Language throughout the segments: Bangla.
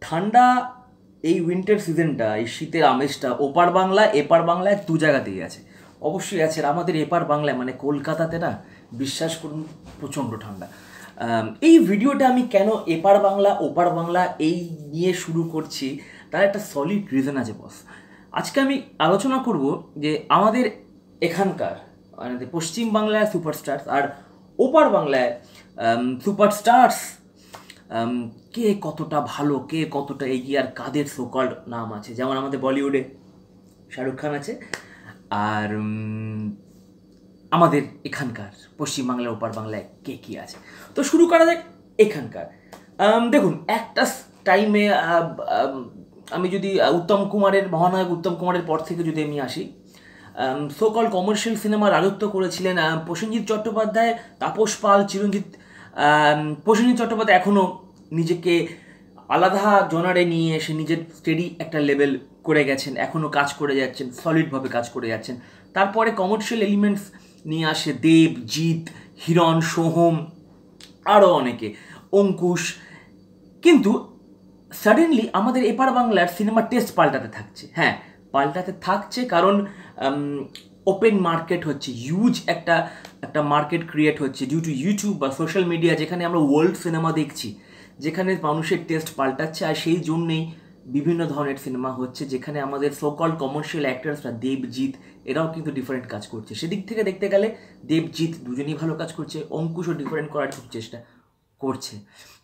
ঠান্ডা এই উইন্টার সিজনটা, এই শীতের আমেজটা ওপার বাংলা এপার বাংলায় দু জায়গাতেই আছে, অবশ্যই আছে। আর আমাদের এপার বাংলায় মানে কলকাতাতে না, বিশ্বাস করুন প্রচণ্ড ঠান্ডা। এই ভিডিওটা আমি কেন এপার বাংলা ওপার বাংলা এই নিয়ে শুরু করছি, তার একটা সলিড রিজন আছে বস। আজকে আমি আলোচনা করব যে আমাদের এখানকার মানে পশ্চিম বাংলায় সুপারস্টার্স আর ওপার বাংলায় সুপারস্টার্স কে কতটা ভালো, কে কতটা এগিয়ে, আর কাদের সোকল্ড নাম আছে। যেমন আমাদের বলিউডে শাহরুখ খান আছে, আর আমাদের এখানকার পশ্চিমবাংলার ওপার বাংলায় কে কী আছে। তো শুরু করা যাক এখানকার। দেখুন, একটা টাইমে আমি যদি উত্তম কুমারের, মহানায়ক উত্তম কুমারের পর থেকে যদি আমি আসি, সোকল কমার্শিয়াল সিনেমার রাজত্ব করেছিলেন প্রসেনজিৎ চট্টোপাধ্যায়, তাপস পাল, চিরঞ্জিত। প্রসেনজিৎ চট্টোপাধ্যায় এখনও নিজেকে আলাদা জনারে নিয়ে এসে নিজের স্টেডি একটা লেভেল করে গেছেন, এখনও কাজ করে যাচ্ছেন, সলিডভাবে কাজ করে যাচ্ছেন। তারপরে কমার্শিয়াল এলিমেন্টস নিয়ে আসে দেব, জিৎ, হিরণ, সোহম, আরও অনেকে, অঙ্কুশ। কিন্তু সাডেনলি আমাদের এপার বাংলার সিনেমার টেস্ট পাল্টাতে থাকছে। হ্যাঁ, পাল্টাতে থাকছে, কারণ ওপেন মার্কেট হচ্ছে, হিউজ একটা মার্কেট ক্রিয়েট হচ্ছে ডিউ টু ইউটিউব বা সোশ্যাল মিডিয়া, যেখানে আমরা ওয়ার্ল্ড সিনেমা দেখছি, যেখানে মানুষের টেস্ট পাল্টাচ্ছে। আর সেই জন্যেই বিভিন্ন ধরনের সিনেমা হচ্ছে, যেখানে আমাদের সোকল কমার্শিয়াল অ্যাক্টার্সরা দেবজিৎ এরাও কিন্তু ডিফারেন্ট কাজ করছে। সেদিক থেকে দেখতে গেলে দেবজিৎ দুজনেই ভালো কাজ করছে, অঙ্কুশও ডিফারেন্ট করার খুব চেষ্টা করছে।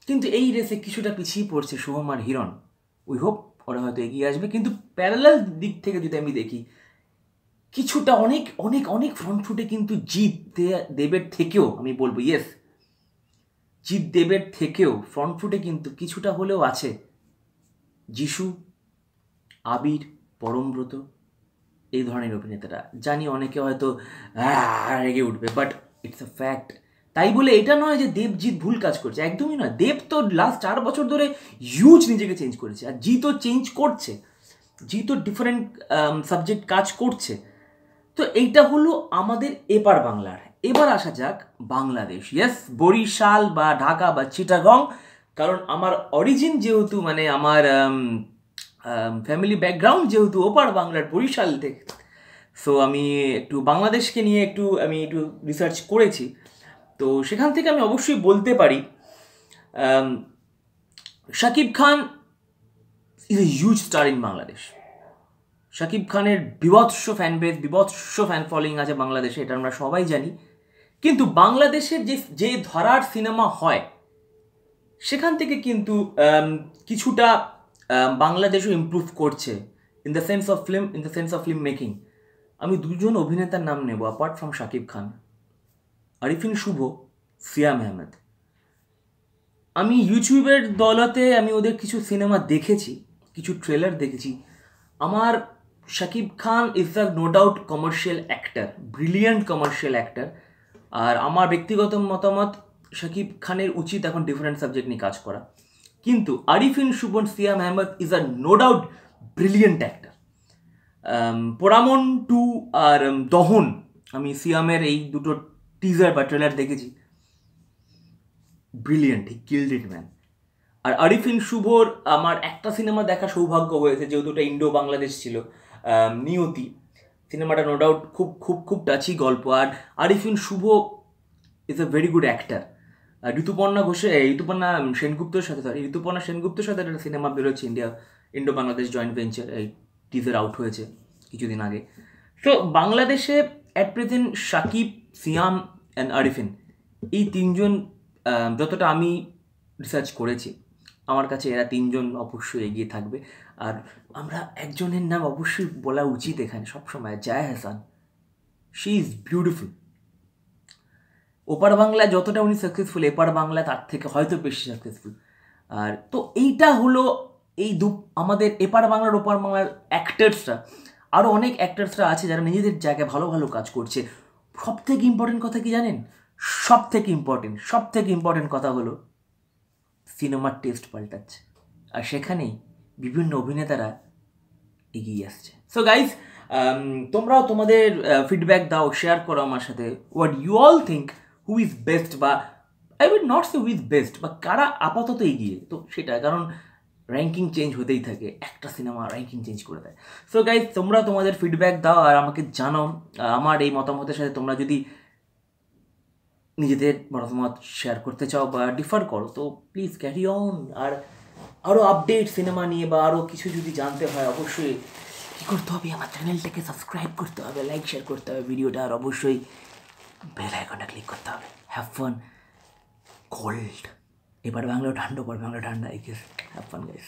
কিন্তু এই রেসে কিছুটা পিছিয়ে পড়ছে সোহম আর হিরণ। উই হোপ ওরা হয়তো এগিয়ে আসবে। কিন্তু প্যারালাল দিক থেকে যদি আমি দেখি, কিছুটা অনেক অনেক অনেক ফ্রন্ট ফুটে কিন্তু জিৎ দেবের থেকেও, আমি বলবো ইয়েস, জিৎ দেবের থেকেও ফ্রন্ট ফুটে কিন্তু কিছুটা হলেও আছে যিশু, আবির, পরমব্রত, এই ধরনের অভিনেতারা। জানি অনেকে হয়তো রেগে উঠবে, বাট ইটস আ ফ্যাক্ট। তাই বলে এটা নয় যে দেবজিৎ ভুল কাজ করছে, একদমই নয়। দেব তো লাস্ট 4 বছর ধরে হিউজ নিজেকে চেঞ্জ করেছে, আর জিৎও চেঞ্জ করছে, জিৎও ডিফারেন্ট সাবজেক্ট কাজ করছে। তো এইটা হলো আমাদের এপার বাংলার। এবার আসা যাক বাংলাদেশ। ইয়েস, বরিশাল বা ঢাকা বা চিটাগং, কারণ আমার অরিজিন যেহেতু, মানে আমার ফ্যামিলি ব্যাকগ্রাউন্ড যেহেতু ওপার বাংলার বরিশাল থেকে, সো আমি একটু বাংলাদেশকে নিয়ে একটু রিসার্চ করেছি। তো সেখান থেকে আমি অবশ্যই বলতে পারি Shakib Khan is a huge star in Bangladesh. Shakib খানের বিভৎস ফ্যান বেস, বিভৎস ফ্যান ফলোয়িং আছে বাংলাদেশে, এটা আমরা সবাই জানি। কিন্তু বাংলাদেশের যে ধরার সিনেমা হয়, সেখান থেকে কিন্তু কিছুটা বাংলাদেশও ইমপ্রুভ করছে in the sense of film making. আমি দুজন অভিনেতার নাম নেব অ্যাপার্ট ফ্রম শাকিব খান, আরিফিন শুভ, সিয়াম আহমেদ। আমি ইউটিউবের দৌলতে আমি ওদের কিছু সিনেমা দেখেছি, কিছু ট্রেলার দেখেছি। আমার Shakib Khan is the no doubt commercial actor, brilliant commercial actor. আর আমার ব্যক্তিগত মতামত, শাকিব খানের উচিত এখন ডিফারেন্ট সাবজেক্ট নিয়ে কাজ করা। কিন্তু Arifin Shuvon, Siam Ahmed is a no doubt brilliant actor. Poramon 2 আর দহন, আমি সিয়ামের এই দুটো টিজার বা ট্রেলার দেখেছি, brilliant, he killed it man. আর আরিফিন শুভর আমার একটা সিনেমা দেখা সৌভাগ্য হয়েছে, যেহেতু ওটা ইন্ডো বাংলাদেশ ছিল, নিয়তি। সিনেমাটা নো ডাউট খুব খুব খুব টাচি গল্প। আর Arifin Shuvo is a very good actor. Rituparna সেনগুপ্তর সাথে একটা সিনেমা বেরোচ্ছে, ইন্ডো বাংলাদেশ জয়েন্ট ভেঞ্চার, এই টিজার আউট হয়েছে কিছুদিন আগে। তো বাংলাদেশে at present Shakib, Siam and Arifin, এই তিনজন, যতটা আমি রিসার্চ করেছি, আমার কাছে এরা তিনজন অবশ্যই এগিয়ে থাকবে। আর আমরা একজনের নাম অবশ্যই বলা উচিত এখানে সবসময়, Jaya Hasan. She is beautiful. ওপার বাংলায় যতটা উনি সাকসেসফুল, এপার বাংলায় তার থেকে হয়তো বেশি সাকসেসফুল। আর তো এইটা হলো আমাদের এপার বাংলার ওপার বাংলার অ্যাক্টার্সরা। আরও অনেক অ্যাক্টার্সরা আছে যারা নিজেদের জায়গায় ভালো ভালো কাজ করছে। সব থেকে ইম্পর্টেন্ট কথা কি জানেন? সব থেকে ইম্পর্টেন্ট কথা হলো সিনেমার টেস্ট পাল্টাচ্ছে, আর সেখানেই বিভিন্ন অভিনেতারা এগিয়ে আসছে। সো গাইজ, তোমরাও তোমাদের ফিডব্যাক দাও, শেয়ার করো আমার সাথে, what you all think, who is best, বা I will not say who is best, বা কারা আপাতত এগিয়ে। তো সেটা, কারণ র্যাঙ্কিং চেঞ্জ হতেই থাকে, একটা সিনেমা র্যাঙ্কিং চেঞ্জ করে দেয়। সো গাইজ, তোমরা তোমাদের ফিডব্যাক দাও আর আমাকে জানাও। আমার এই মতামতের সাথে তোমরা যদি নিজেদের মতামত শেয়ার করতে চাও বা ডিফার করো তো প্লিজ ক্যারি অন। আর আরও আপডেট সিনেমা নিয়ে বা আরও কিছু যদি জানতে হয় অবশ্যই কী করতে হবে, আমার চ্যানেলটাকে সাবস্ক্রাইব করতে হবে, লাইক শেয়ার করতে হবে ভিডিওটা, আর অবশ্যই বেল আইকনটা ক্লিক করতে হবে। Have fun. কোল্ড, এবার বাংলা ঠান্ডা, পর বাংলা ঠান্ডা, I guess. Have fun guys.